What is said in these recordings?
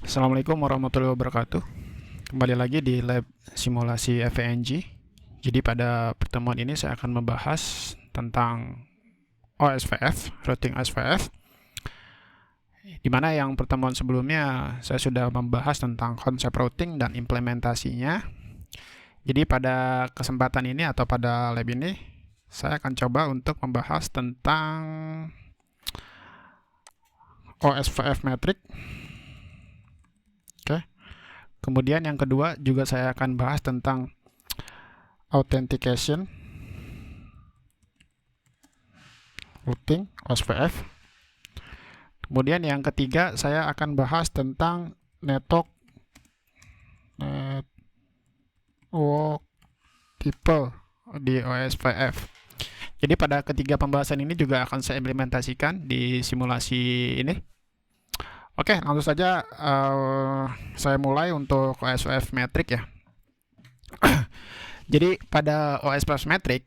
Assalamualaikum warahmatullahi wabarakatuh. Kembali lagi di lab simulasi FENG. Jadi pada pertemuan ini saya akan membahas tentang OSVF, routing OSVF. Di mana yang pertemuan sebelumnya saya sudah membahas tentang konsep routing dan implementasinya. Jadi pada kesempatan ini atau pada lab ini saya akan coba untuk membahas tentang OSVF metric. Oke. Kemudian yang kedua juga saya akan bahas tentang authentication routing OSVF. Kemudian yang ketiga saya akan bahas tentang network tipe di OSVF. Jadi pada ketiga pembahasan ini juga akan saya implementasikan di simulasi ini. Oke, langsung saja saya mulai untuk OSVF metric ya. Jadi pada OSVF metric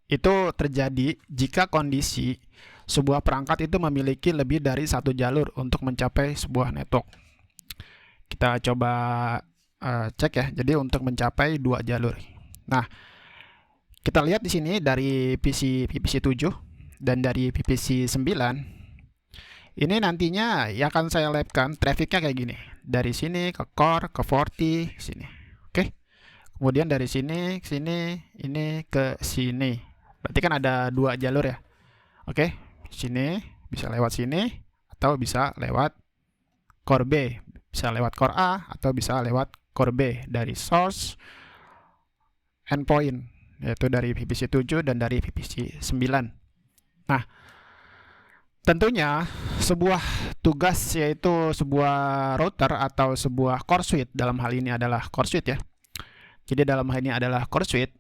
itu terjadi jika kondisi sebuah perangkat itu memiliki lebih dari satu jalur untuk mencapai sebuah network. Kita coba cek ya. Jadi untuk mencapai dua jalur. Nah, kita lihat di sini dari PPC 7 dan dari PPC 9. Ini nantinya ya akan saya labkan trafficnya kayak gini. Dari sini ke core, ke 40, sini. Oke. Kemudian dari sini ke sini, ini ke sini. Berarti kan ada dua jalur ya. Oke. Sini bisa lewat sini atau bisa lewat core B. Bisa lewat core A atau bisa lewat core B dari source endpoint, yaitu dari PPC 7 dan dari PPC 9. Nah, tentunya sebuah tugas yaitu sebuah router atau sebuah core suite, dalam hal ini adalah core suite ya. Jadi dalam hal ini adalah core suite,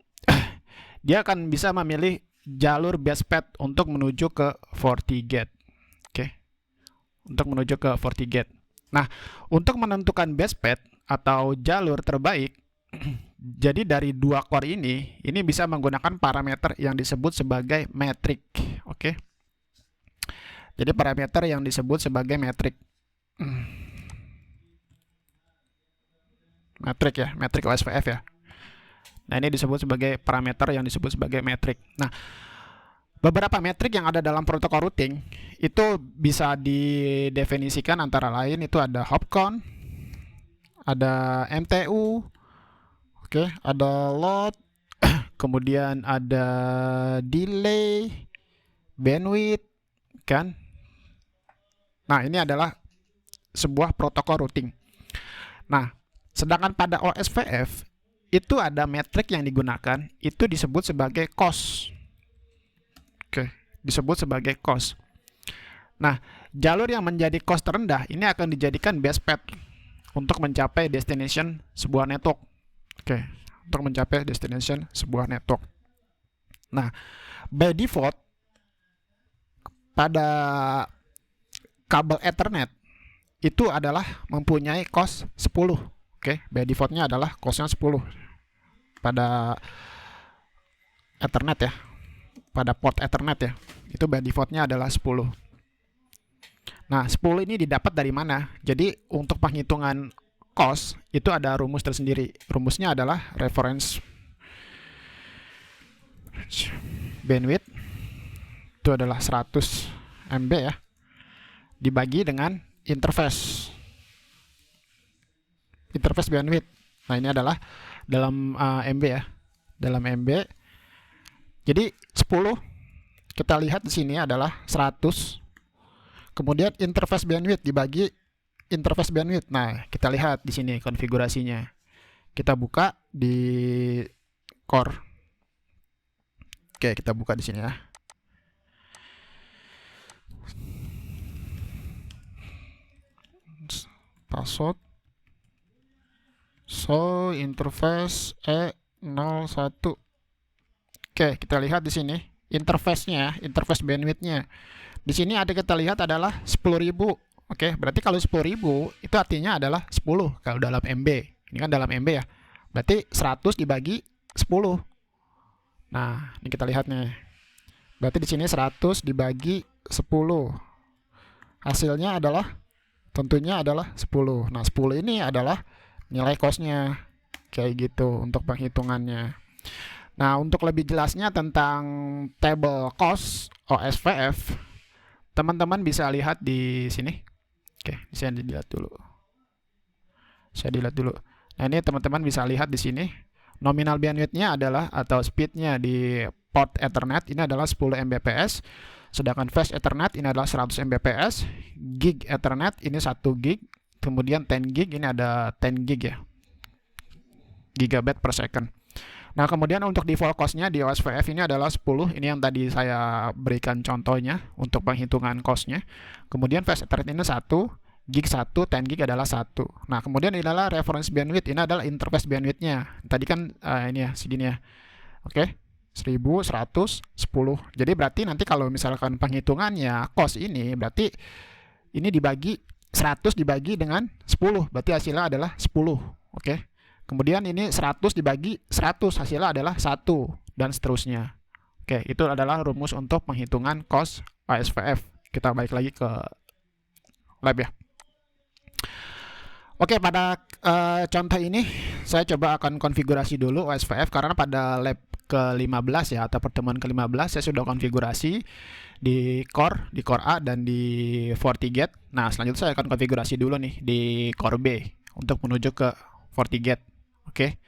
dia akan bisa memilih jalur base path untuk menuju ke FortiGate. Oke. Untuk menuju ke FortiGate. Nah, untuk menentukan base path atau jalur terbaik, jadi dari dua core ini bisa menggunakan parameter yang disebut sebagai metric. Oke. Jadi parameter yang disebut sebagai metric. Metric ya, metric OSVF ya. Nah, ini disebut sebagai parameter yang disebut sebagai metric. Nah, beberapa metrik yang ada dalam protokol routing itu bisa didefinisikan antara lain itu ada hop count, ada MTU, oke, ada load, kemudian ada delay, bandwidth, kan? Nah, ini adalah sebuah protokol routing. Nah, sedangkan pada OSVF itu ada metrik yang digunakan, itu disebut sebagai cost. Oke, disebut sebagai cost. Nah, jalur yang menjadi cost terendah ini akan dijadikan base path untuk mencapai destination sebuah network. Oke, untuk mencapai destination sebuah network. Nah, by default pada kabel Ethernet itu adalah mempunyai cost 10. Oke, by defaultnya adalah costnya 10 pada Ethernet ya, pada port Ethernet ya, itu by defaultnya adalah 10. Nah, 10 ini didapat dari mana? Jadi untuk penghitungan cost itu ada rumus tersendiri. Rumusnya adalah reference bandwidth, itu adalah 100 MB ya, dibagi dengan interface bandwidth. Nah, ini adalah dalam MB ya, dalam MB. Jadi 10 kita lihat di sini adalah 100. Kemudian interface bandwidth dibagi interface bandwidth. Nah, kita lihat di sini konfigurasinya. Kita buka di core. Oke, kita buka di sini ya. Password. So, interface E01. Oke, kita lihat di sini interface-nya, interface bandwidth-nya. Di sini ada kita lihat adalah 10.000. Oke, berarti kalau 10.000 itu artinya adalah 10 kalau dalam MB. Ini kan dalam MB ya. Berarti 100 dibagi 10. Nah, ini kita lihat nih. Berarti di sini 100 dibagi 10. Hasilnya adalah tentunya adalah 10. Nah, 10 ini adalah nilai cost-nya. Kayak gitu untuk penghitungannya. Nah, untuk lebih jelasnya tentang table cost OSVF, teman-teman bisa lihat di sini. Oke, saya dilihat dulu. Nah, ini teman-teman bisa lihat di sini. Nominal bandwidth-nya adalah atau speed-nya di port Ethernet ini adalah 10 Mbps. Sedangkan fast Ethernet ini adalah 100 Mbps. Gig Ethernet ini 1 gig. Kemudian 10 gig ini ada 10 gig ya. Gigabyte per second. Nah, kemudian untuk default cost-nya di OSVF ini adalah 10. Ini yang tadi saya berikan contohnya untuk penghitungan cost-nya. Kemudian fast Ethernet ini 1, gig 1, 10 gig adalah 1. Nah, kemudian ini adalah reference bandwidth. Ini adalah interface bandwidth-nya. Tadi kan ini ya, segini ya. Oke. 1110. Jadi berarti nanti kalau misalkan penghitungannya cost ini, berarti ini dibagi 100 dibagi dengan 10. Berarti hasilnya adalah 10. Oke. Kemudian ini 100 dibagi 100, hasilnya adalah 1, dan seterusnya. Oke, itu adalah rumus untuk penghitungan cost OSVF. Kita balik lagi ke lab ya. Oke, pada contoh ini saya coba akan konfigurasi dulu OSVF karena pada lab ke-15 ya, atau pertemuan ke-15 saya sudah konfigurasi di core A dan di FortiGate. Nah, selanjutnya saya akan konfigurasi dulu nih di core B untuk menuju ke FortiGate. Oke.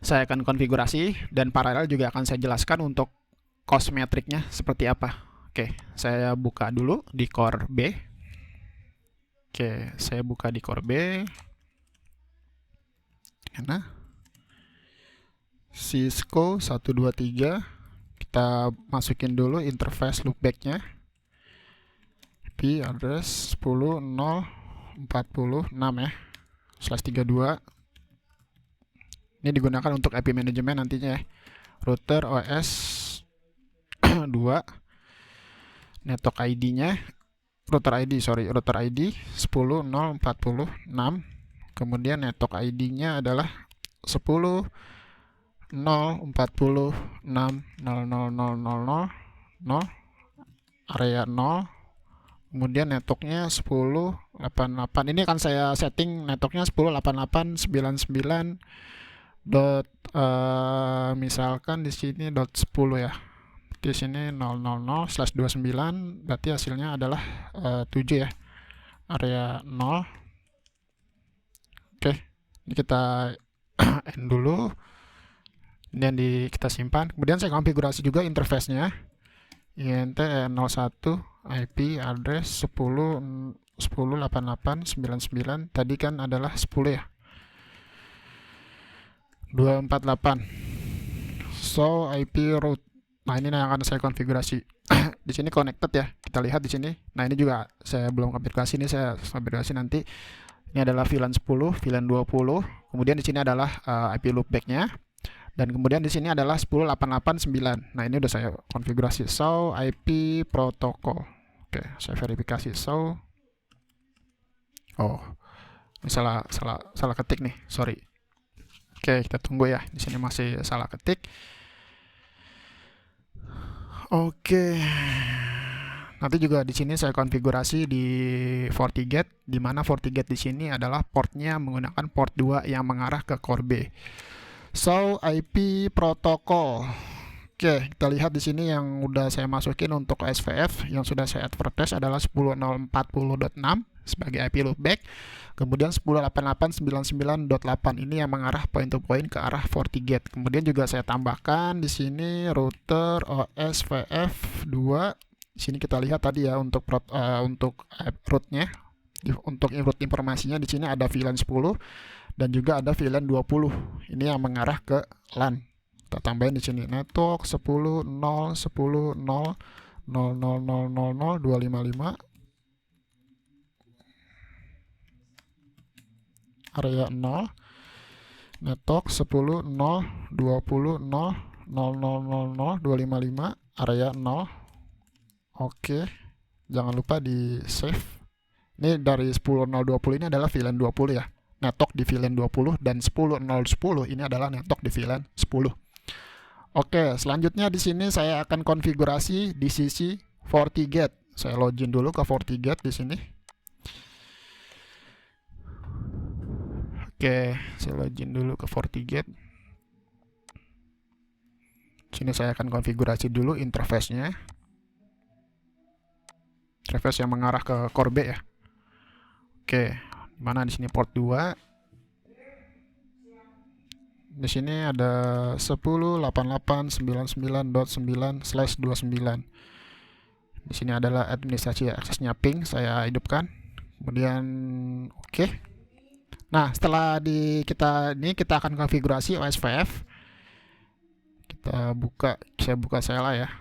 Saya akan konfigurasi dan paralel juga akan saya jelaskan untuk cost metriknya seperti apa. Oke, saya buka dulu di core B. Oke, saya buka di core B. Mana? Cisco 123. Kita masukin dulu interface loopback-nya. IP address 10.0.46 ya. /32. Ini digunakan untuk IP manajemen nantinya ya. Router OS 2. Network ID-nya router ID 10.0.46. Kemudian network ID-nya adalah 10.0.46.000.0 area 0. Kemudian networknya 10.88. Ini akan saya setting networknya 10.88.99. Misalkan di sini .10 ya. Di sini 000/29, berarti hasilnya adalah 7 ya. Area 0. Oke, ini kita end dulu. Dan kita simpan. Kemudian saya konfigurasi juga interface-nya. INT 01 IP address 10.88.99. Tadi kan adalah 10 ya. 248. So IP route. Nah, ini yang akan saya konfigurasi. Di sini connected ya. Kita lihat di sini. Nah, ini juga saya belum konfigurasi, ini saya konfigurasi nanti. Ini adalah VLAN 10, VLAN 20. Kemudian di sini adalah IP loopback-nya. Dan kemudian di sini adalah 10.88.9. Nah, ini udah saya konfigurasi. So IP protokol. Oke, saya verifikasi. So ini salah ketik nih. Sorry. Oke, kita tunggu ya. Di sini masih salah ketik. Oke. Nanti juga di sini saya konfigurasi di FortiGate, di mana FortiGate di sini adalah portnya menggunakan port 2 yang mengarah ke core B. So IP protokol. Oke, kita lihat di sini yang udah saya masukin untuk SVF yang sudah saya advertise adalah 10.040.6 sebagai IP loopback. Kemudian 10.88.99.8 ini yang mengarah point to point ke arah FortiGate. Kemudian juga saya tambahkan di sini router OSVF 2. Di sini kita lihat tadi ya untuk route-nya. Untuk route informasinya di sini ada VLAN 10 dan juga ada VLAN 20. Ini yang mengarah ke LAN. Kita tambahin di sini network 10.0.10.000.000.255 area 0, network 10.0.20.000.000.255 area 0. Oke, jangan lupa di save. Ini dari 10.0.20 ini adalah VLAN 20 ya, network di VLAN 20, dan 10.0.10 ini adalah network di VLAN 10. Oke, selanjutnya di sini saya akan konfigurasi di sisi FortiGate. Saya login dulu ke FortiGate di sini. Oke, saya login dulu ke FortiGate. Sini saya akan konfigurasi dulu interface-nya. Interface yang mengarah ke core B ya. Oke, mana di sini port 2. Di sini ada 10.88.99.9/29. Di sini adalah administrasi aksesnya ping, saya hidupkan. Kemudian oke. Nah, setelah kita akan konfigurasi OSVF. Saya buka Sela ya.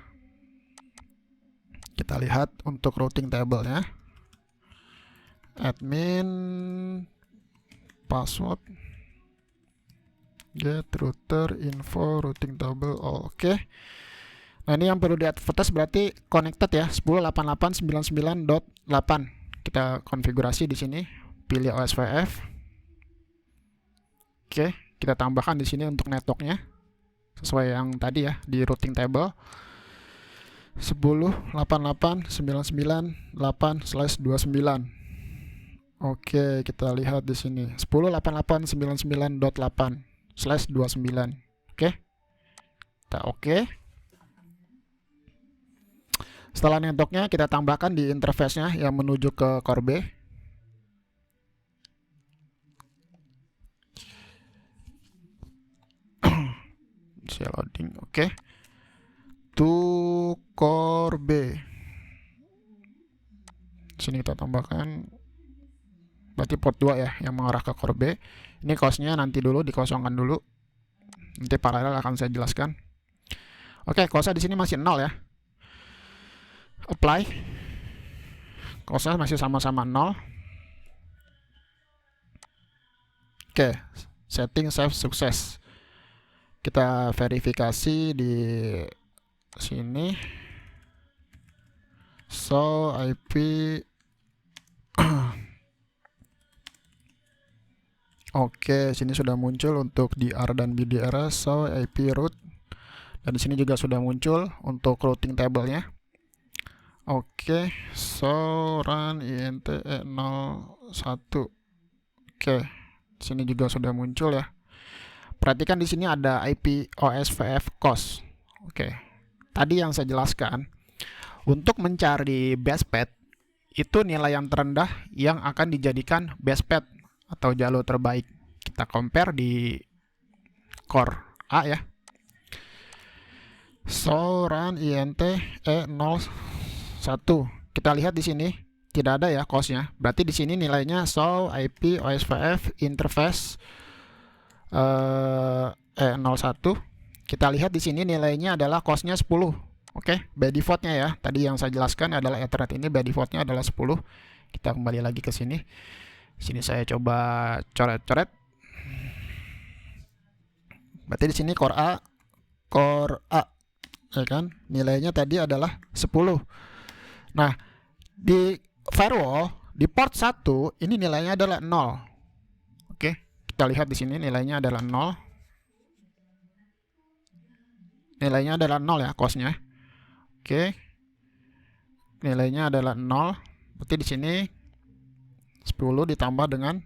Kita lihat untuk routing table-nya. Admin password get router info routing table all. Oke. Nah, ini yang perlu di-advertise berarti connected ya, 10.88.99.8. Kita konfigurasi di sini, pilih OSVF. Oke, kita tambahkan di sini untuk networknya sesuai yang tadi ya di routing table 10.88.99.8/29. Oke, kita lihat di sini 10.88.99.8/29. Oke. Kita oke. Setelah networknya kita tambahkan di interface-nya yang menuju ke core B. Saya loading, oke. To core B. Sini kita tambahkan berarti port 2 ya yang mengarah ke core B. Ini costnya nanti dulu dikosongkan dulu. Nanti paralel akan saya jelaskan. Oke, costnya di sini masih 0 ya. Apply. Costnya masih sama-sama 0. Oke, setting save sukses. Kita verifikasi di sini. So IP Oke, sini sudah muncul untuk DR dan BDRS, so IP root. Dan di sini juga sudah muncul untuk routing table-nya. Oke, so run INTE01. Oke, di sini juga sudah muncul ya. Perhatikan di sini ada IP OSVF cost. Oke. Tadi yang saya jelaskan, untuk mencari best path itu nilai yang terendah yang akan dijadikan best path atau jalur terbaik. Kita compare di core A ya. So run INTE01. Kita lihat di sini tidak ada ya costnya. Berarti di sini nilainya so IP OSVF interface 01. Kita lihat di sini nilainya adalah costnya 10. Oke, by defaultnya ya. Tadi yang saya jelaskan adalah Ethernet ini by defaultnya adalah 10. Kita kembali lagi ke sini. Sini saya coba coret-coret. Berarti di sini core A, ya kan? Nilainya tadi adalah 10. Nah, di firewall di port 1 ini nilainya adalah 0. Oke. Kita lihat di sini nilainya adalah 0. Nilainya adalah 0 ya costnya. Oke. Nilainya adalah 0. Berarti di sini 10 ditambah dengan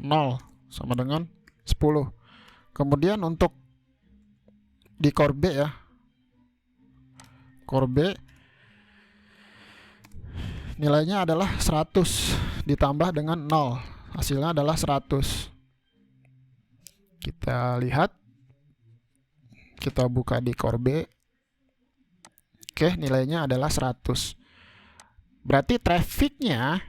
0 sama dengan 10. Kemudian untuk di core B ya. Core B nilainya adalah 100 ditambah dengan 0. Hasilnya adalah 100. Kita lihat. Kita buka di core B. Oke, nilainya adalah 100. Berarti trafficnya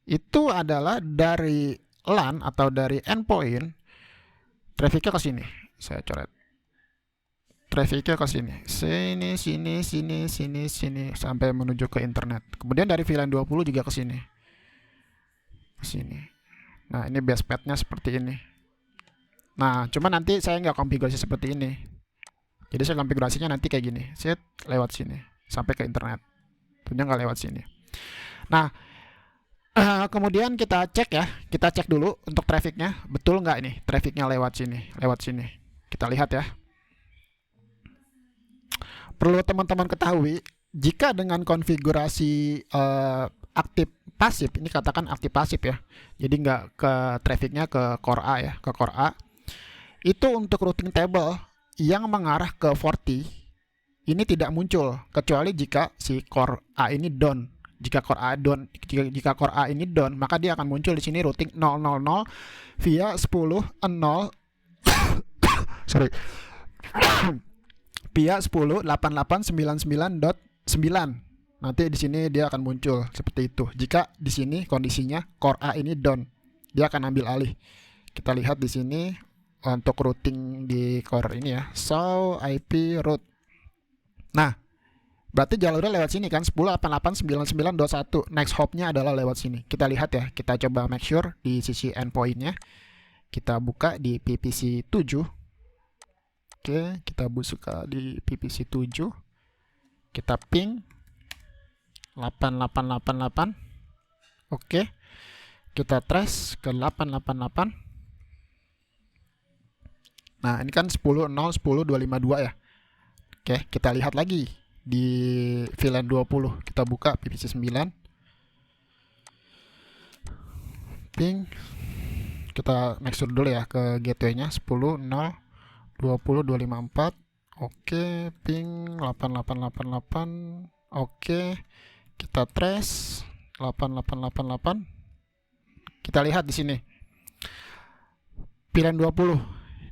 itu adalah dari LAN atau dari endpoint. Trafficnya ke sini. Saya coret. Trafficnya ke sini. Sini sampai menuju ke internet. Kemudian dari VLAN 20 juga ke sini. Ke sini. Nah, ini base path-nya seperti ini. Nah, cuma nanti saya nggak konfigurasi seperti ini. Jadi saya konfigurasinya nanti kayak gini. Set lewat sini sampai ke internet. Tentunya nggak lewat sini. Nah, kemudian kita cek ya. Kita cek dulu untuk trafficnya. Betul nggak ini trafficnya lewat sini. Lewat sini. Kita lihat ya. Perlu teman-teman ketahui, jika dengan konfigurasi aktif pasif, ini katakan aktif pasif ya. Jadi nggak ke trafficnya ke core A ya, ke core A. Itu untuk routing table yang mengarah ke 40 ini tidak muncul kecuali jika si core A ini down. Jika core A down, jika core A ini down, maka dia akan muncul di sini routing 000 via 10.0 sorry via 10.8899.9. Nanti di sini dia akan muncul seperti itu. Jika di sini kondisinya core A ini down, dia akan ambil alih. Kita lihat di sini untuk routing di core ini ya, so IP route. Nah, berarti jalurnya lewat sini kan, 10.8899.1. Next hopnya adalah lewat sini. Kita lihat ya, kita coba make sure di sisi endpointnya. Kita buka di PPC 7. Oke, kita buka di PPC 7. Kita ping 8888. Oke. Kita trace ke 888. Nah, ini kan 10.0.10.252 ya. Oke, kita lihat lagi di VLAN 20. Kita buka PPC 9. Ping. Kita make sure dulu ya ke gateway-nya 10.0.20.254. Oke, ping 8888. Oke. Kita trace 8888. Kita lihat di sini. VLAN 20.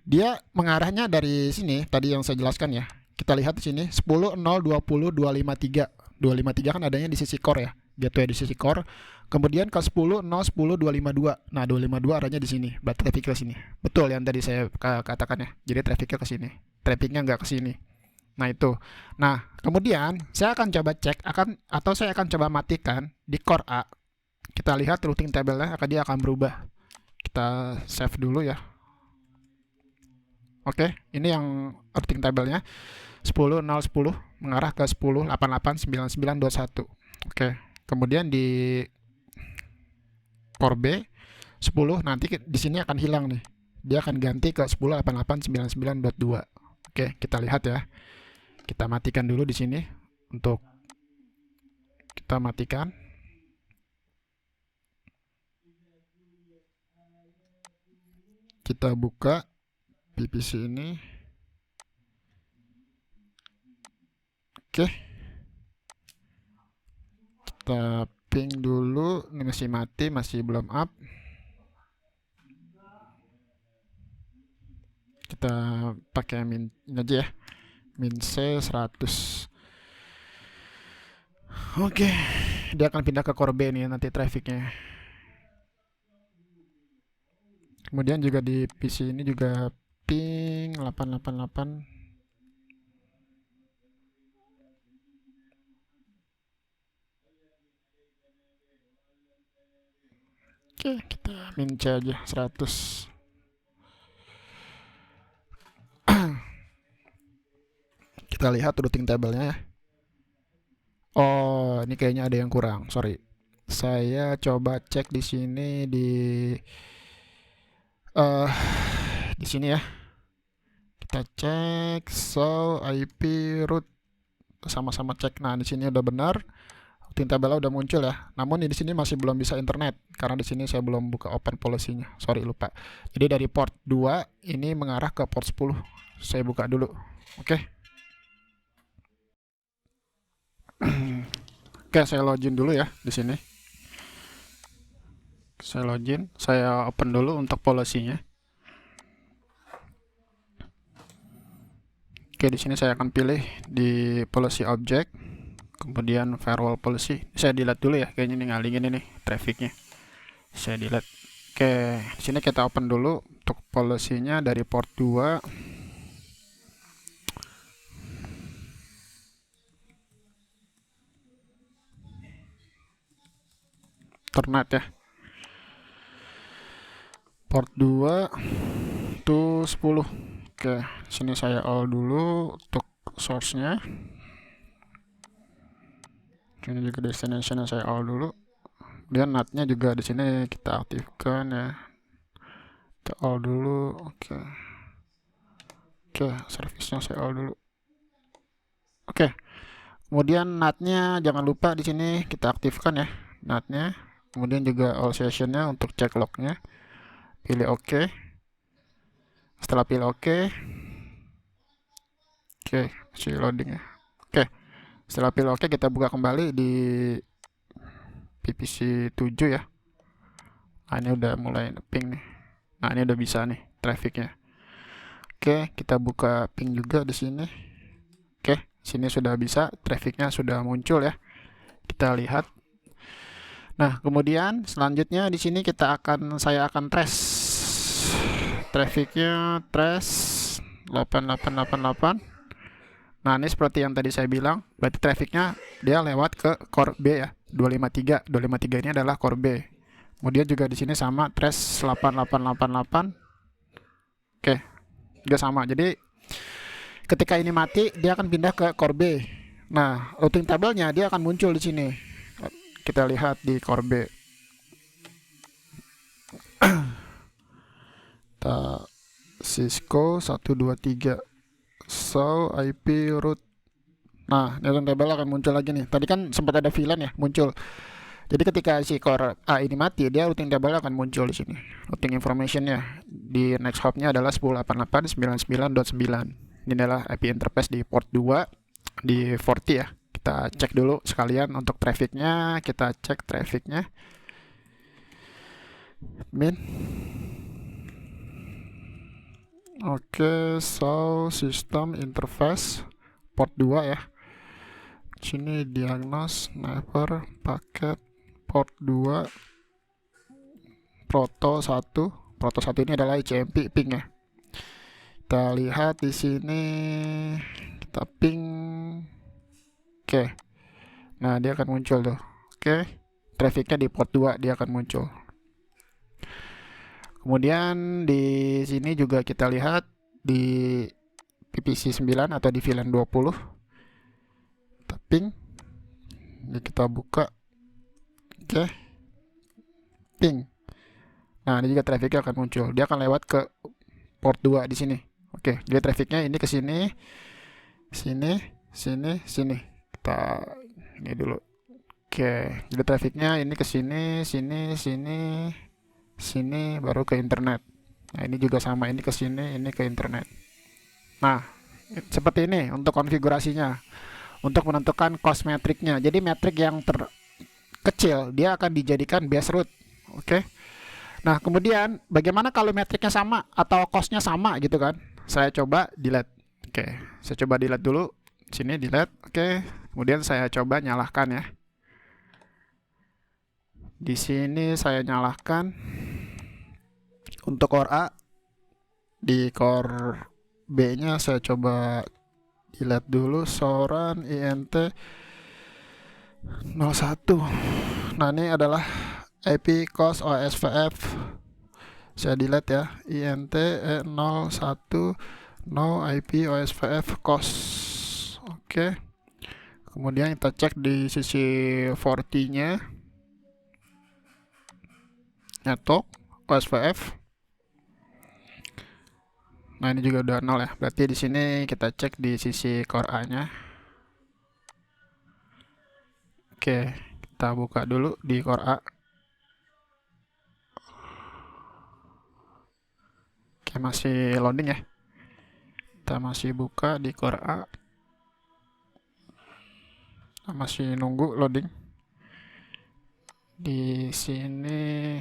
Dia mengarahnya dari sini tadi yang saya jelaskan ya. Kita lihat di sini 10.0.20.253. 253 kan adanya di sisi core ya. Gateway di sisi core. Kemudian ke 10.0.10.252. Nah, 252 arahnya di sini. Berarti traffic ke sini. Betul yang tadi saya katakan ya. Jadi trafficnya ke sini. Trafficnya nggak ke sini. Nah, itu. Nah, kemudian saya akan coba cek atau saya akan coba matikan di core A. Kita lihat routing table-nya dia akan berubah. Kita save dulu ya. Oke, ini yang routing table-nya 10.0.10 mengarah ke 10.8899.21. Oke, kemudian di core B 10 nanti di sini akan hilang nih. Dia akan ganti ke 10.8899.2. Oke, kita lihat ya. Kita matikan dulu di sini untuk kita matikan. Kita buka PPC ini. Oke. Kita ping dulu. Ini masih mati, masih belum up. Kita pakai min ini aja ya. Min C 100. Oke. Dia akan pindah ke core B nih nanti trafficnya. Kemudian juga di PC ini juga ping 888. Oke, kita min C aja 100. Kita lihat routing table-nya ya. Oh, ini kayaknya ada yang kurang. Sorry. Saya coba cek di sini di sini ya. Kita cek so IP root, sama-sama cek. Nah, di sini udah benar. Routing table udah muncul ya. Namun di sini masih belum bisa internet karena di sini saya belum buka open policy-nya. Sorry lupa. Jadi dari port 2 ini mengarah ke port 10. Saya buka dulu. Oke. Oke, saya login dulu ya di sini. Saya login, saya open dulu untuk policy-nya. Oke, di sini saya akan pilih di policy object, kemudian firewall policy. Saya delete dulu ya, kayaknya ini ngalingin ini trafficnya. Saya delete. Oke, di sini kita open dulu untuk policy-nya dari port 2. Internet ya. Port 2 to 10. Oke, sini saya all dulu untuk source-nya. Ini juga destination saya all dulu. Dan NAT-nya juga di sini kita aktifkan ya. Kita all dulu. Oke. Oke, service-nya saya all dulu. Oke. Kemudian NAT-nya jangan lupa di sini kita aktifkan ya. NAT-nya Kemudian juga all sessionnya untuk cek lognya. Pilih OK. Setelah pilih OK, oke, masih loading ya. Oke, setelah pilih OK, kita buka kembali di PPC 7 ya. Nah, ini udah mulai ping nih. Nah, ini udah bisa nih trafficnya. Oke, kita buka ping juga di sini. Oke, sini sudah bisa, trafficnya sudah muncul ya. Kita lihat. Nah, kemudian selanjutnya di sini saya akan trace trafficnya, trace 8888. Nah, ini seperti yang tadi saya bilang, berarti trafficnya dia lewat ke core B ya, 253. 253 ini adalah core B. Kemudian juga di sini sama trace 8888. Oke, juga sama. Jadi ketika ini mati, dia akan pindah ke core B. Nah, routing tabelnya dia akan muncul di sini. Kita lihat di core B. Cisco 123 so IP root. Nah, routing table akan muncul lagi nih. Tadi kan sempat ada VLAN ya muncul. Jadi ketika si core A ini mati, dia routing table akan muncul di sini. Routing informationnya di next hop-nya adalah 1088.99.9. Ini adalah IP interface di port 2 di 40 ya. Kita cek dulu sekalian untuk trafficnya. Kita cek trafficnya. Min. Oke, so system interface port 2 ya. Sini diagnose neighbor paket port 2 proto 1. Proto 1 ini adalah ICMP ping ya. Kita lihat di sini, kita ping. Oke. Nah, dia akan muncul tuh. Oke. Trafficnya di port 2 dia akan muncul. Kemudian di sini juga kita lihat di PPC 9 atau di VLAN 20. Kita ping. Ini kita buka. Oke. Ping. Nah, ini juga trafficnya akan muncul. Dia akan lewat ke port 2 di sini. Oke, jadi trafficnya ini ke sini. Sini, sini, sini. Kita ini dulu. Oke, jadi trafficnya ini ke sini, sini, sini, sini, baru ke internet. Nah, ini juga sama, ini ke sini, ini ke internet. Nah, seperti ini untuk konfigurasinya. Untuk menentukan cost metriknya. Jadi metrik yang terkecil dia akan dijadikan base root. Oke. Nah, kemudian bagaimana kalau metriknya sama atau costnya sama gitu kan? Saya coba delete. Oke, saya coba delete dulu. Sini delete. Oke. Kemudian saya coba nyalakan ya. Di sini saya nyalakan untuk core A. Di core B-nya saya coba delete dulu. Soran INT 01. Nah, ini adalah IP cost OSVF. Saya delete ya. INT 01 no IP OSVF cost. Oke. Kemudian kita cek di sisi 40-nya. Network OSVF. Nah, ini juga udah 0 ya. Berarti di sini kita cek di sisi core A-nya. Oke, kita buka dulu di core A. Oke, masih loading ya. Kita masih buka di core A. Kita masih nunggu loading. Di sini.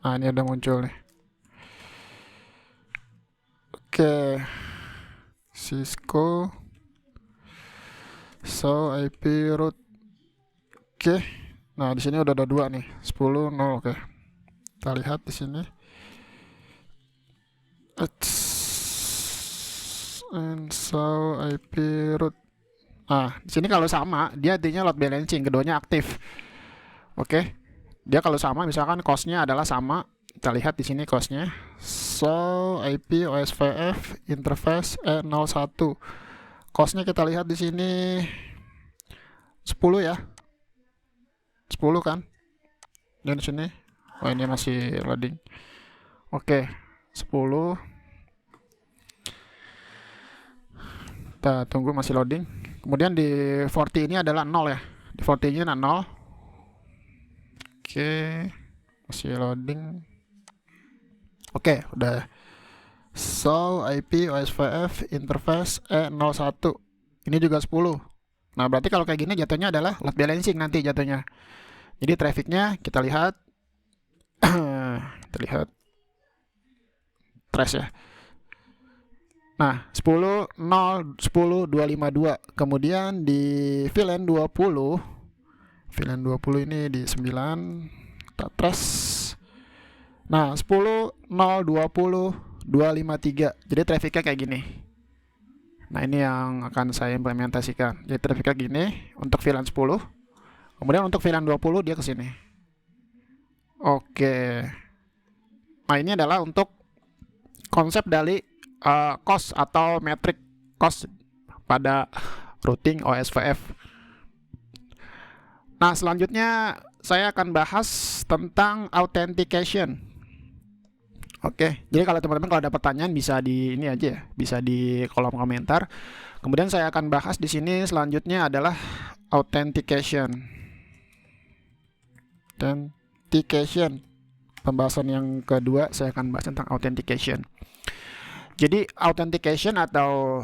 Nah, ini udah muncul nih. Oke. Cisco so IP root. Oke. Nah, di sini udah ada 2 nih. 10 0. Oke. Kita lihat di sini. And so IP root. Nah, di sini kalau sama, dia artinya load balancing, keduanya aktif. Oke. Dia kalau sama, misalkan cost-nya adalah sama. Kita lihat di sini cost-nya. So IP OSVF interface E01. Cost-nya kita lihat di sini 10 ya. 10 kan? Dan di sini. Oh, ini masih loading. Oke, 10. Kita tunggu masih loading. Kemudian di 40 ini adalah 0 ya. Di 40 ini 0. Oke, masih loading. Oke, udah. So, IP OSPF interface E01. Ini juga 10. Nah, berarti kalau kayak gini jatuhnya adalah load balancing nanti jatuhnya. Jadi trafficnya kita lihat. Kita lihat trace ya. Nah, 10 0 10 252. Kemudian di VLAN 20 ini di 9 kita trace. Nah, 10 0 20 253. Jadi trafficnya kayak gini. Nah, ini yang akan saya implementasikan. Jadi trafficnya gini untuk VLAN 10. Kemudian untuk VLAN 20 dia ke sini. Oke. Nah, ini adalah untuk konsep dari cost atau metric cost pada routing OSPF. Nah, selanjutnya saya akan bahas tentang authentication. Oke, jadi kalau teman-teman kalau ada pertanyaan bisa di ini aja ya, bisa di kolom komentar. Kemudian saya akan bahas di sini selanjutnya adalah authentication. Authentication. Pembahasan yang kedua saya akan bahas tentang authentication. Jadi authentication atau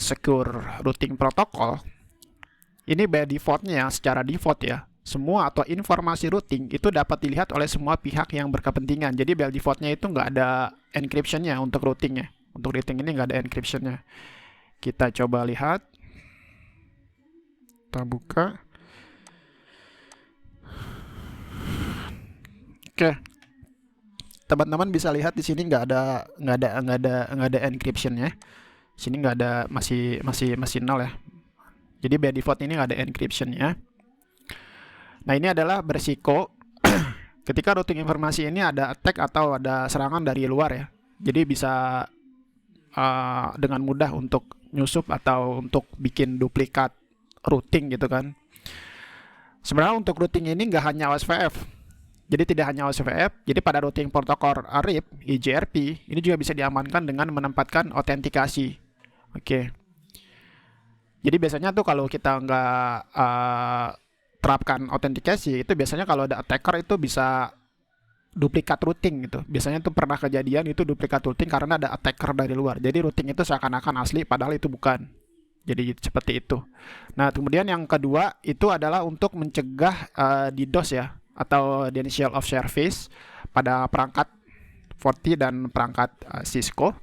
secure routing protocol ini by defaultnya secara default ya, semua atau informasi routing itu dapat dilihat oleh semua pihak yang berkepentingan. Jadi by defaultnya itu nggak ada encryptionnya untuk routingnya. Untuk routing ini nggak ada encryptionnya. Kita coba lihat. Kita buka. Oke. Teman-teman bisa lihat di sini nggak ada encryptionnya. Sini nggak ada, masih nol ya. Jadi by default ini nggak ada encryptionnya. Nah, ini adalah berisiko ketika routing informasi ini ada attack atau ada serangan dari luar ya. Jadi bisa dengan mudah untuk nyusup atau untuk bikin duplikat routing gitu kan. Sebenarnya untuk routing ini nggak hanya OSPF. Jadi tidak hanya OSPF, jadi pada routing protokol RIP, IGRP, ini juga bisa diamankan dengan menempatkan autentikasi. Oke. Jadi biasanya tuh kalau kita nggak terapkan autentikasi, itu biasanya kalau ada attacker itu bisa duplikat routing gitu. Biasanya tuh pernah kejadian itu duplikat routing karena ada attacker dari luar. Jadi routing itu seakan-akan asli, padahal itu bukan. Jadi seperti itu. Nah, kemudian yang kedua itu adalah untuk mencegah DDoS ya, atau denial of service pada perangkat FortiGate dan perangkat Cisco.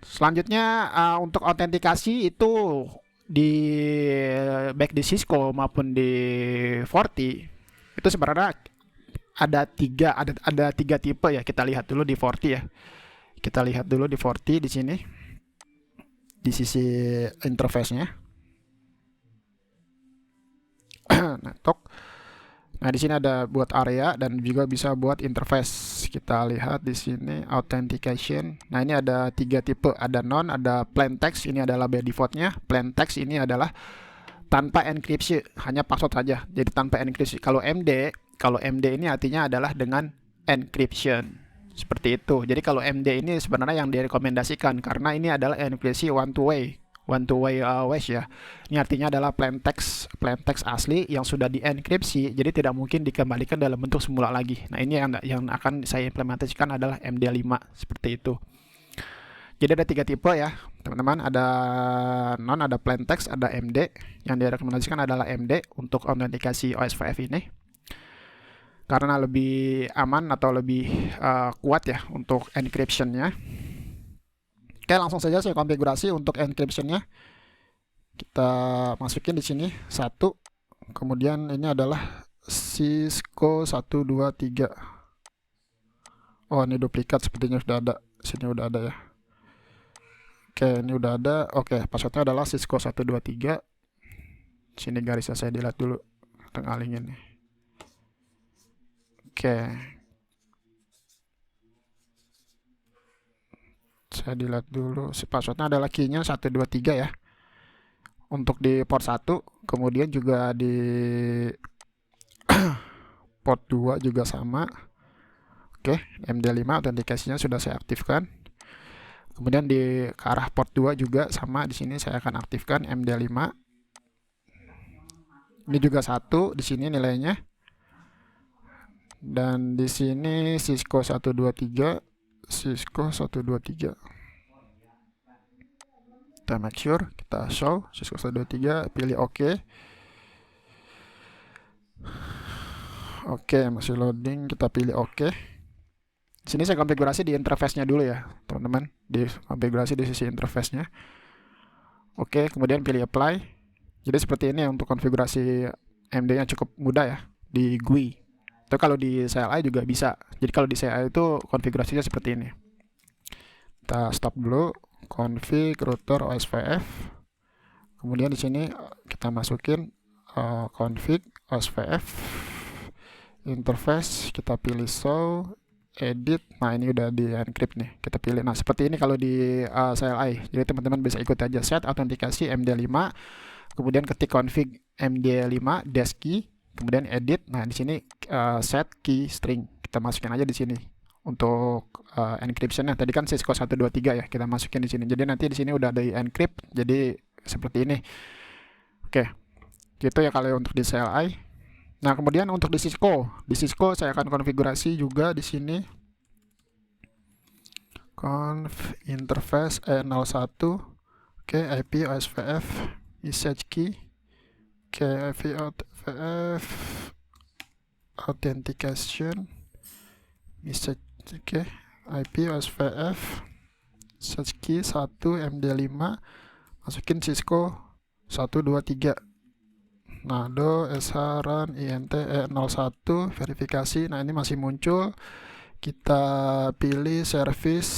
Selanjutnya untuk autentikasi itu di baik di Cisco maupun di Forti itu sebenarnya ada tiga tipe ya. Kita lihat dulu di Forti ya. Kita lihat dulu di Forti di sini di sisi interface-nya. Nah, di sini ada buat area dan juga bisa buat interface. Kita lihat di sini authentication. Nah, ini ada tiga tipe, ada non, ada plain text. Ini adalah by defaultnya. Plain text ini adalah tanpa enkripsi, hanya password saja. Jadi tanpa enkripsi. Kalau MD ini artinya adalah dengan encryption. Seperti itu. Jadi kalau MD ini sebenarnya yang direkomendasikan karena ini adalah enkripsi one to way ways ya. Ini artinya adalah plain text asli yang sudah dienkripsi, jadi tidak mungkin dikembalikan dalam bentuk semula lagi. Nah, ini yang akan saya implementasikan adalah MD5 seperti itu. Jadi ada tiga tipe ya, teman-teman. Ada non, ada plain text, ada MD. Yang direkomendasikan adalah MD untuk autentikasi OSPF ini. Karena lebih aman atau lebih kuat ya untuk encryption-nya. Oke, langsung saja saya konfigurasi untuk encryption-nya. Kita masukin di sini 1. Kemudian ini adalah Cisco 123. Oh, ini duplikat sepertinya sudah ada. Sini udah ada ya. Oke, ini udah ada. Oke, passwordnya adalah Cisco 123. Sini garisnya saya delete dulu. Tengalingin nih. Oke. Saya delete dulu. Passwordnya adalah key-nya 123 ya. Untuk di port 1, kemudian juga di port 2 juga sama. Oke, MD5 autentikasinya sudah saya aktifkan. Kemudian di ke arah port 2 juga sama, di sini saya akan aktifkan MD5. Ini juga 1 di sini nilainya. Dan di sini Cisco 123, Cisco 123. Kita make sure, kita show Cisco 123, pilih OK. Oke, masih loading, kita pilih OK. Sini saya konfigurasi di interface-nya dulu ya, teman-teman. Di konfigurasi di sisi interface-nya. Oke, kemudian pilih apply. Jadi seperti ini untuk konfigurasi AMD-nya cukup mudah ya di GUI. Itu kalau di CLI juga bisa. Jadi kalau di CLI itu konfigurasinya seperti ini. Kita stop dulu, config router OSVF. Kemudian di sini kita masukin config OSVF interface, kita pilih show, edit. Nah, ini udah di encrypt nih, kita pilih. Nah, seperti ini kalau di CLI. Jadi teman-teman bisa ikut aja, set autentikasi MD5, kemudian ketik config MD5 dash key, kemudian edit. Nah, di sini set key string, kita masukin aja di sini untuk encryption-nya. Tadi kan Cisco 123 ya, kita masukin di sini. Jadi nanti di sini udah ada encrypt, jadi seperti ini. Oke, gitu ya kalau untuk di CLI. Nah, kemudian untuk di Cisco saya akan konfigurasi juga di sini. Conf interface E01. Oke, IP OSVF message key. Oke, IP OSVF authentication message. Oke, IP OSVF message key 1 MD5. Masukin Cisco 123. Nah, do sh run int e01 verifikasi. Nah, ini masih muncul. Kita pilih service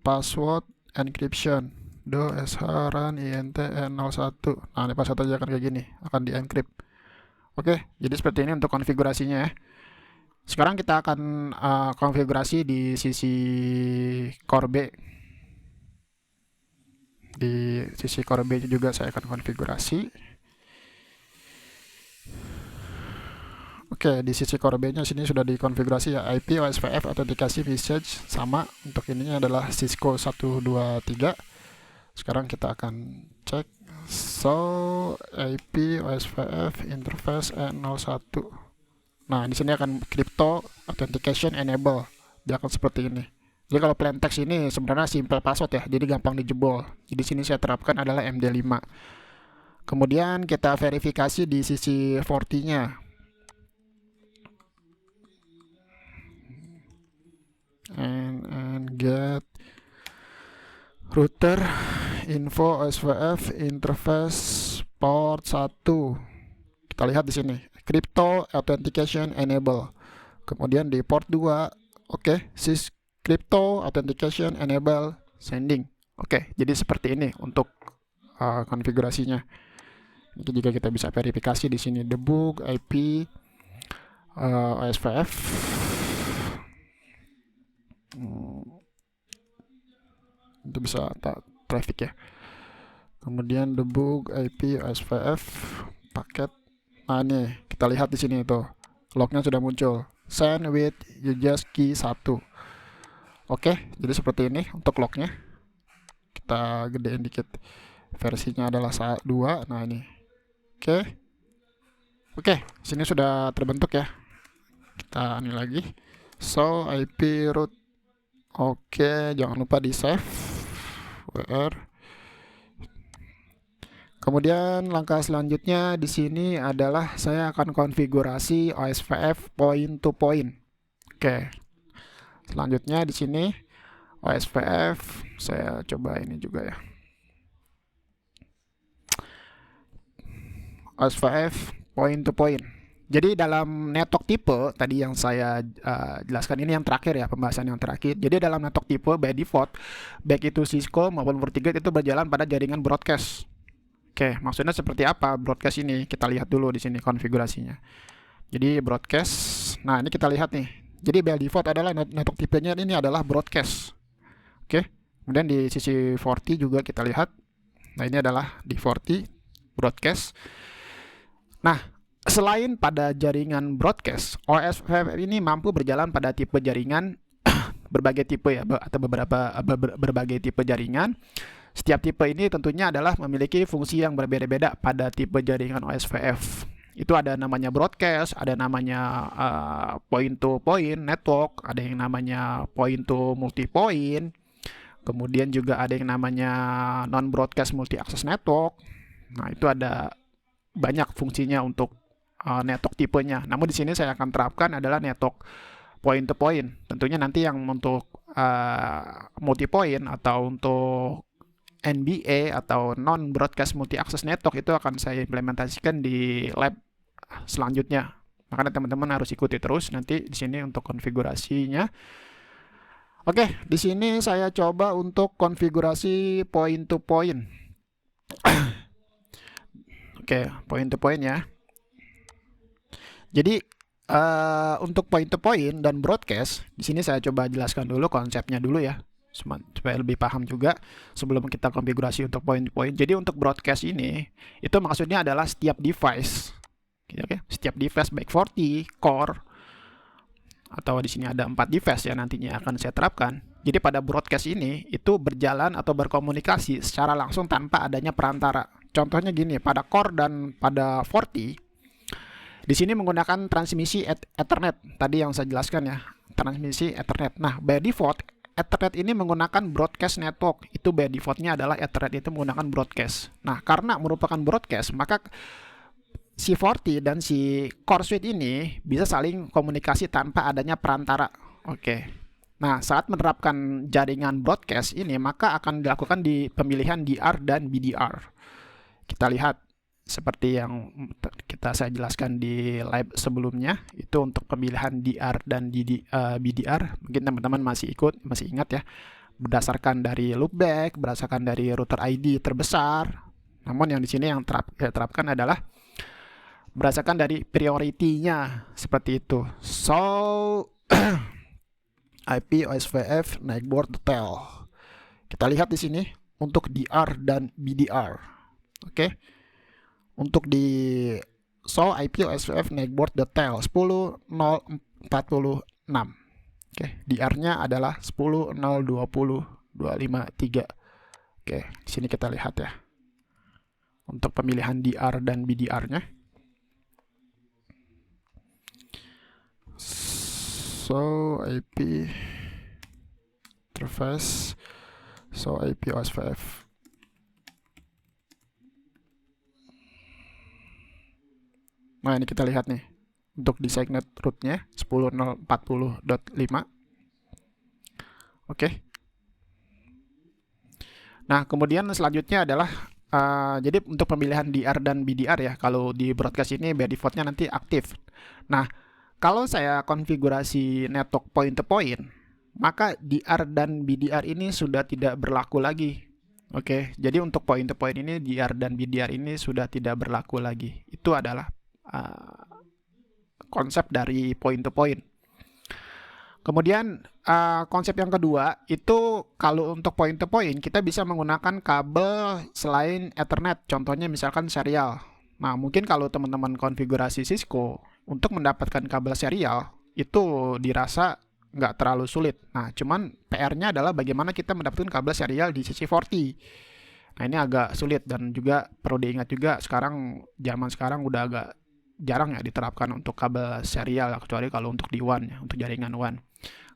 password encryption. Do sh run int e01. Nah, ini password aja akan kayak gini, akan di encrypt. Oke, jadi seperti ini untuk konfigurasinya ya. Sekarang kita akan konfigurasi di sisi core B. Di sisi core B juga saya akan konfigurasi. Oke, di sisi core B-nya sini sudah dikonfigurasi ya, IP OSVF autentikasi message sama. Untuk ininya adalah Cisco 123. Sekarang kita akan cek. So, IP OSVF interface E01. Nah, di sini akan crypto authentication enable. Dia akan seperti ini. Jadi kalau plain text ini sebenarnya simple password ya, jadi gampang dijebol. Jadi sini saya terapkan adalah MD5. Kemudian kita verifikasi di sisi FortiGate-nya. And get router info OSVF interface port 1. Kita lihat di sini crypto authentication enable. Kemudian di port 2, oke, sys crypto authentication enable sending. Oke, jadi seperti ini untuk konfigurasinya. Ini juga kita bisa verifikasi di sini debug IP OSVF. Itu bisa traffic ya. Kemudian debug IP OSVF paket. Nah, ini kita lihat di sini itu lognya sudah muncul. Send with user key 1. Oke, jadi seperti ini untuk lognya. Kita gedein dikit. Versinya adalah 2. Nah, ini. Oke, sini sudah terbentuk ya. Kita ini lagi. So, IP root. Oke, jangan lupa di save WR. Kemudian langkah selanjutnya di sini adalah saya akan konfigurasi OSVF point to point. Oke. Selanjutnya di sini OSVF saya coba ini juga ya. OSVF point to point. Jadi dalam network tipe tadi yang saya jelaskan, ini yang terakhir ya, pembahasan yang terakhir. Jadi dalam network tipe by default, baik itu Cisco maupun FortiGate itu berjalan pada jaringan broadcast. Oke, maksudnya seperti apa broadcast ini? Kita lihat dulu di sini konfigurasinya. Jadi broadcast. Nah, ini kita lihat nih. Jadi by default adalah network tipenya ini adalah broadcast. Oke. Kemudian di sisi Forti juga kita lihat. Nah, ini adalah di Forti broadcast. Nah, selain pada jaringan broadcast, OSVF ini mampu berjalan pada tipe jaringan berbagai tipe ya, atau berbagai tipe jaringan. Setiap tipe ini tentunya adalah memiliki fungsi yang berbeda-beda pada tipe jaringan OSVF. Itu ada namanya broadcast, ada namanya point to point network, ada yang namanya point to multi point. Kemudian juga ada yang namanya non broadcast multi access network. Nah, itu ada banyak fungsinya untuk network tipenya. Namun di sini saya akan terapkan adalah network point to point. Tentunya nanti yang untuk multi point atau untuk NBA atau non broadcast multi access network itu akan saya implementasikan di lab selanjutnya. Makanya teman-teman harus ikuti terus nanti di sini untuk konfigurasinya. Oke, di sini saya coba untuk konfigurasi point to point. Oke, point to point ya. Jadi untuk point to point dan broadcast, di sini saya coba jelaskan dulu konsepnya dulu ya, supaya lebih paham juga sebelum kita konfigurasi untuk point to point. Jadi untuk broadcast ini, itu maksudnya adalah setiap device, oke, setiap device baik 40 core atau di sini ada 4 device ya nantinya akan saya terapkan. Jadi pada broadcast ini itu berjalan atau berkomunikasi secara langsung tanpa adanya perantara. Contohnya gini, pada core dan pada 40 di sini menggunakan transmisi Ethernet tadi yang saya jelaskan ya, transmisi Ethernet. Nah, by default Ethernet ini menggunakan broadcast network. Itu by defaultnya adalah Ethernet itu menggunakan broadcast. Nah, karena merupakan broadcast, maka si 40 dan si core switch ini bisa saling komunikasi tanpa adanya perantara. Oke. Nah, saat menerapkan jaringan broadcast ini, maka akan dilakukan di pemilihan DR dan BDR. Kita lihat seperti yang saya jelaskan di live sebelumnya, itu untuk pemilihan DR dan BDR. Mungkin teman-teman masih ingat ya, berdasarkan dari loopback, berdasarkan dari router ID terbesar. Namun yang di sini yang saya terapkan adalah berdasarkan dari priority-nya seperti itu. So IP OSPF naik board detail. Kita lihat di sini untuk DR dan BDR. Oke. Untuk di IP OSPF naik board detail 10.046. Oke, DR-nya adalah 10.020.253. Oke, di sini kita lihat ya. Untuk pemilihan DR dan BDR-nya. So IP interface, so IP OSPF. Nah, ini kita lihat nih untuk di segment rootnya 10.040.5. Oke. Nah, kemudian selanjutnya adalah jadi untuk pemilihan DR dan BDR ya, kalau di broadcast ini by defaultnya nanti aktif. Nah, kalau saya konfigurasi network point to point, maka DR dan BDR ini sudah tidak berlaku lagi. Oke, jadi untuk point to point ini DR dan BDR ini sudah tidak berlaku lagi. Itu adalah konsep dari point to point. Kemudian konsep yang kedua itu kalau untuk point to point kita bisa menggunakan kabel selain Ethernet, contohnya misalkan serial. Nah, mungkin kalau teman-teman konfigurasi Cisco untuk mendapatkan kabel serial itu dirasa nggak terlalu sulit. Nah, cuman PR-nya adalah bagaimana kita mendapatkan kabel serial di CC40. Nah, ini agak sulit dan juga perlu diingat juga zaman sekarang udah agak jarang ya diterapkan untuk kabel serial, kecuali kalau untuk di WAN ya, untuk jaringan WAN.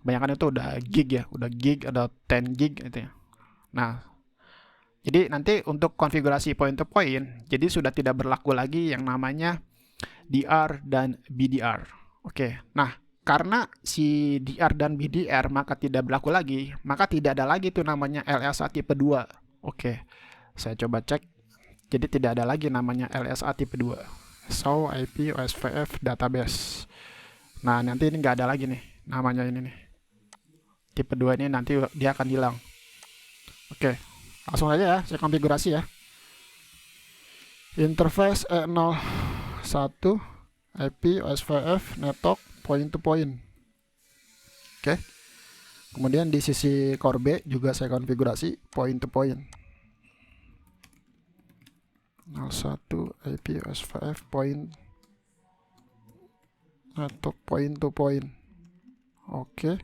Kebanyakan itu udah gig ya, udah gig atau 10 gig gitu ya. Nah, jadi nanti untuk konfigurasi point to point, jadi sudah tidak berlaku lagi yang namanya DR dan BDR. Oke. Nah, karena si DR dan BDR maka tidak berlaku lagi, maka tidak ada lagi itu namanya LSA tipe 2. Oke. Saya coba cek. Jadi tidak ada lagi namanya LSA tipe 2. So IP OSPF database. Nah, nanti ini nggak ada lagi nih namanya ini nih. Tipe 2 ini nanti dia akan hilang. Oke, langsung aja ya saya konfigurasi ya. Interface E01 IP OSPF network point to point. Oke. Kemudian di sisi core B juga saya konfigurasi point to point. 01 IP OSPF point network point to point. Oke.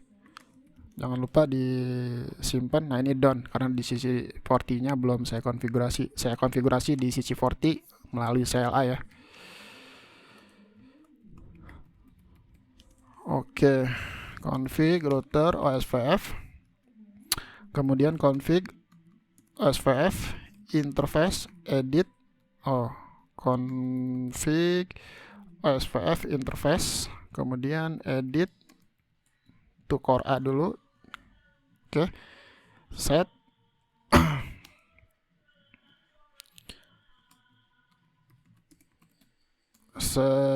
Jangan lupa disimpan. Nah, ini done karena di sisi 40-nya belum saya konfigurasi. Saya konfigurasi di sisi 40 melalui CLI ya. Oke, config router OSPF, kemudian config OSPF interface edit, config OSPF interface, kemudian edit to core A dulu. Oke, set.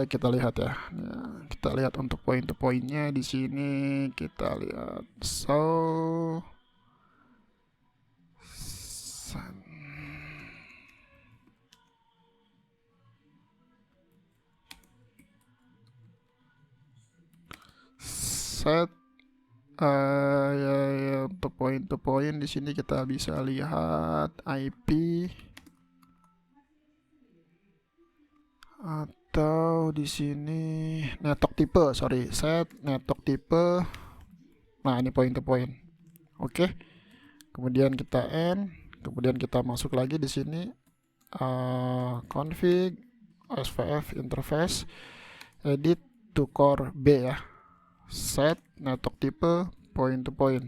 Kita lihat ya. Kita lihat untuk poin-poinnya di sini. Kita lihat set. Ya, untuk poin di sini kita bisa lihat IP atau di sini network tipe, set network tipe. Nah, ini poin. Oke. Kemudian kita end, kemudian kita masuk lagi di sini config OSPF interface edit to core B ya. Set network tipe point to point.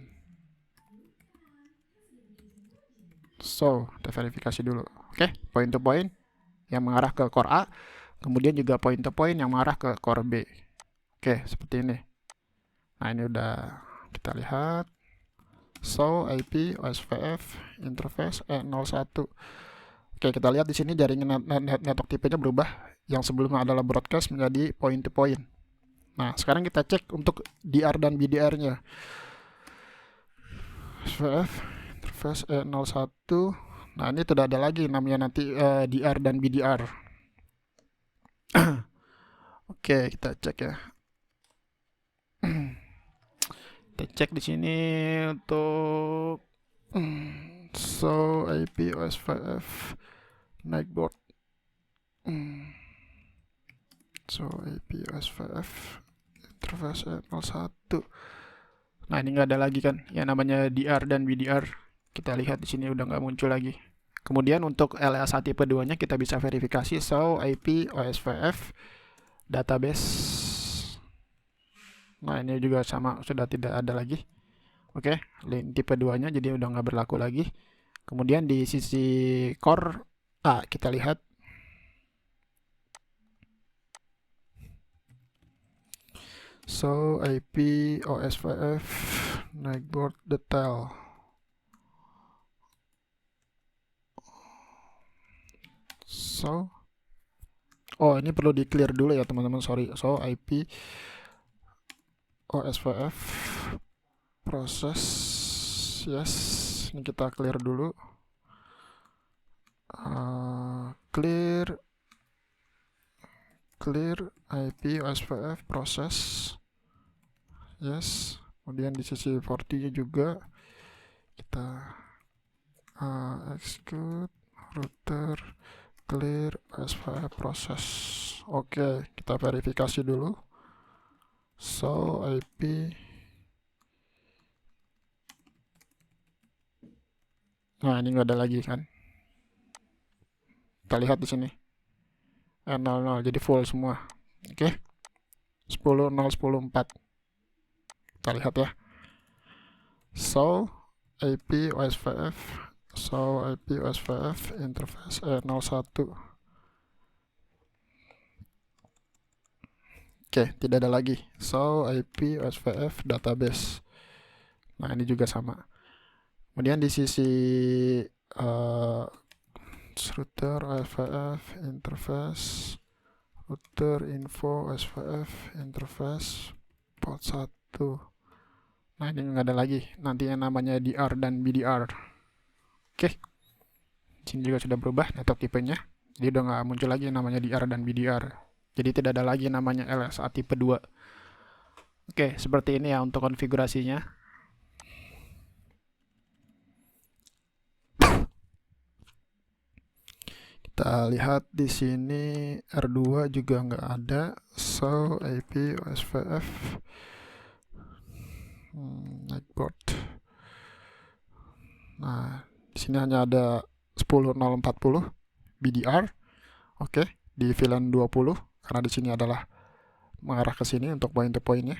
Kita verifikasi dulu. Oke, point to point yang mengarah ke core A, kemudian juga point to point yang mengarah ke core B. Oke, seperti ini. Nah, ini udah kita lihat. IP OSPF interface E01. Oke, kita lihat di sini jaringan network tipenya berubah. Yang sebelumnya adalah broadcast menjadi point to point. Nah, sekarang kita cek untuk DR dan BDR-nya. OSPF interface E01. Nah, ini tidak ada lagi namanya nanti DR dan BDR. Oke, kita cek ya. Kita cek di sini untuk IP OSPF Nightboard. IP OSPF interface 01. Nah, ini nggak ada lagi kan yang namanya DR dan BDR. Kita lihat di sini udah nggak muncul lagi. Kemudian untuk LSA tipe 2 nya kita bisa verifikasi IP OSPF database. Nah, ini juga sama, sudah tidak ada lagi. Oke, link tipe 2 nya jadi udah nggak berlaku lagi. Kemudian di sisi core A kita lihat IP OSPF Nightboard detail. Ini perlu di clear dulu ya teman-teman, sorry. IP OSPF proses, yes, ini kita clear dulu. Clear IP OSPF proses, yes. Kemudian di sisi 40 nya juga kita execute router clear OSPF proses. Oke, kita verifikasi dulu. IP nah, ini nggak ada lagi kan. Kita lihat di sini N00 jadi full semua. Oke. 10.0.10.4. Kita lihat ya. IP OSPF IP OSPF interface E01. Oke, tidak ada lagi. IP OSPF database. Nah, ini juga sama. Kemudian di sisi router OSPF interface, router info OSPF interface port 1. Nah, ini nggak ada lagi nanti yang namanya DR dan BDR. Oke, sini juga sudah berubah network tipenya, jadi udah nggak muncul lagi namanya DR dan BDR. Jadi tidak ada lagi namanya LSA tipe 2. Oke, seperti ini ya untuk konfigurasinya. Kita lihat di sini R2 juga nggak ada. IP OSPF Nightboard. Nah, di sini hanya ada 10.0.40 BDR. Oke, di VLAN 20 karena di sini adalah mengarah ke sini untuk point to point-nya.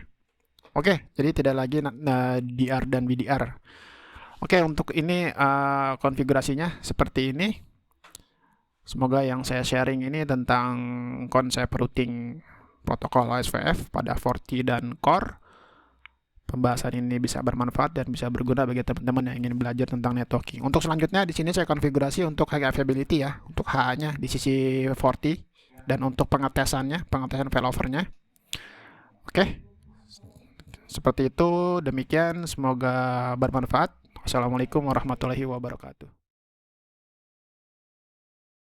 Oke, jadi tidak lagi DR dan BDR. Oke, untuk ini konfigurasinya seperti ini. Semoga yang saya sharing ini tentang konsep routing protokol OSPF pada FortiGate dan Core. Pembahasan ini bisa bermanfaat dan bisa berguna bagi teman-teman yang ingin belajar tentang networking. Untuk selanjutnya di sini saya konfigurasi untuk high availability ya, untuk H-nya di sisi Forti dan untuk pengetesan failovernya. Oke. Seperti itu, demikian, semoga bermanfaat. Wassalamualaikum warahmatullahi wabarakatuh.